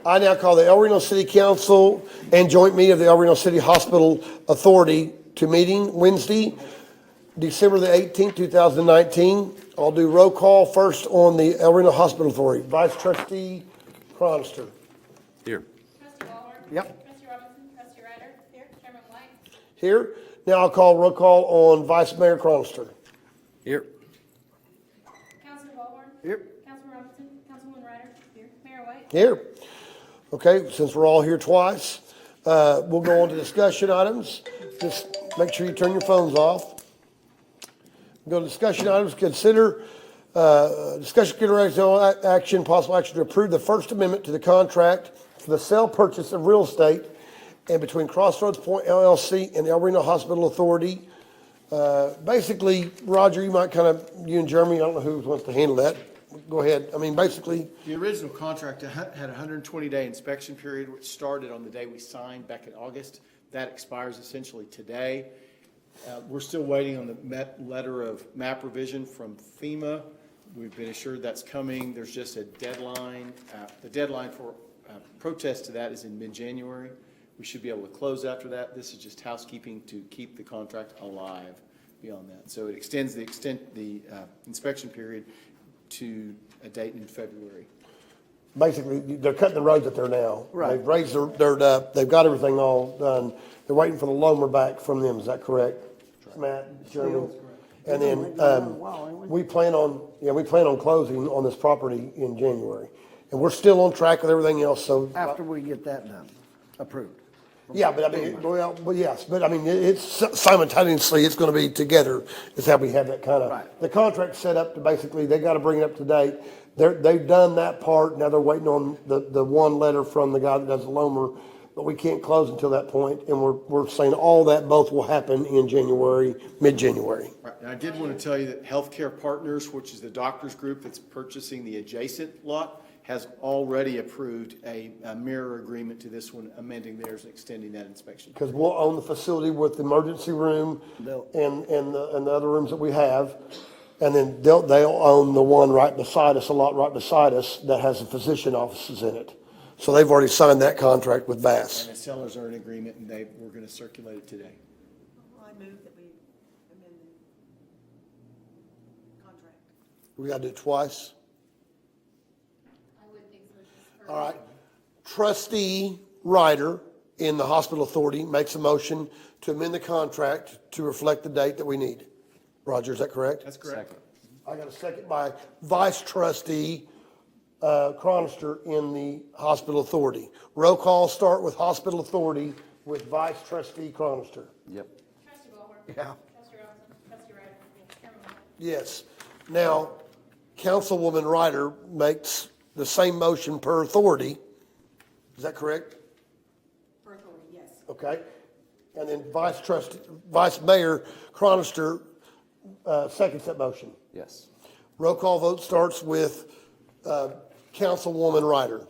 I now call the El Reno City Council and joint meeting of the El Reno City Hospital Authority to meeting Wednesday, December the 18th, 2019. I'll do roll call first on the El Reno Hospital Authority. Vice Trustee Cronster. Here. Trustee Ballhorn. Yep. Trustee Robinson. Trustee Ryder. Here. Chairman White. Here. Now I'll call roll call on Vice Mayor Cronster. Here. Councilman Ballhorn. Here. Councilman Robinson. Councilwoman Ryder. Here. Mayor White. Here. Okay, since we're all here twice, we'll go on to discussion items. Just make sure you turn your phones off. Go to discussion items. Consider discussion, consideration, action, possible action to approve the First Amendment to the contract for the sale purchase of real estate and between Crossroads Point LLC and El Reno Hospital Authority. Basically, Roger, you and Jeremy, I don't know who wants to handle that. Go ahead. I mean, basically. The original contract had a 120-day inspection period, which started on the day we signed back in August. That expires essentially today. We're still waiting on the letter of map revision from FEMA. We've been assured that's coming. There's just a deadline. The deadline for protest to that is in mid-January. We should be able to close after that. This is just housekeeping to keep the contract alive beyond that. So it extends the inspection period to a date in February. Basically, they're cutting the roads up there now. Right. They've raised they've got everything all done. They're waiting for the loaner back from them. Is that correct? Matt, Jeremy? And then, we plan on closing on this property in January. And we're still on track with everything else, so. After we get that done, approved. Yeah, but I mean, it's simultaneously, it's gonna be together, is how we have that kind of. Right. The contract's set up to basically, they gotta bring it up to date. They've done that part, now they're waiting on the one letter from the guy that does the loaner, but we can't close until that point, and we're saying all that both will happen in January, mid-January. Right. And I did want to tell you that Healthcare Partners, which is the doctor's group that's purchasing the adjacent lot, has already approved a mirror agreement to this one, amending theirs and extending that inspection. Because we'll own the facility with the emergency room and the other rooms that we have. And then they'll own the one right beside us, a lot right beside us, that has the physician offices in it. So they've already signed that contract with Bass. And the sellers are in agreement, and we're going to circulate it today. I move that we amend the contract. We gotta do it twice. I would think so. Just for- All right. Trustee Ryder in the hospital authority makes a motion to amend the contract to reflect the date that we need. Roger, is that correct? That's correct. I got a second by Vice Trustee Cronster in the hospital authority. Roll call start with hospital authority with Vice Trustee Cronster. Yep. Trustee Ballhorn. Yeah. Trustee Robinson. Trustee Ryder. Here. Chairman White. Yes. Now, Councilwoman Ryder makes the same motion per authority. Is that correct? For authority, yes. Okay. And then Vice Mayor Cronster seconds that motion. Yes. Roll call vote starts with Councilwoman Ryder.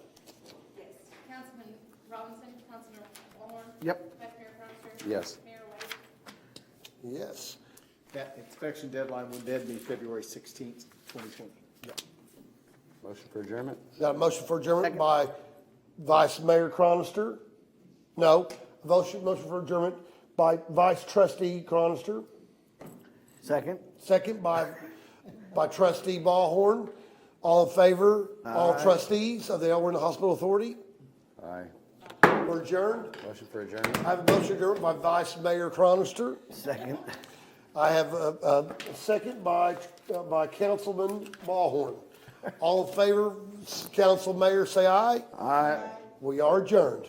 Yes. Councilman Robinson. Councilman Ballhorn. Yep. Vice Mayor Cronster. Yes. Mayor White. Yes. That inspection deadline would then be February 16th, 2020. Motion for adjournment? Got a motion for adjournment by Vice Mayor Cronster. No, motion for adjournment by Vice Trustee Cronster. Second? Second by Trustee Ballhorn. All in favor? All trustees of the El Reno Hospital Authority? Aye. We're adjourned. Motion for adjournment? I have a motion adjourned by Vice Mayor Cronster. Second. I have a second by Councilman Ballhorn. All in favor, Council Mayor, say aye. Aye. We are adjourned.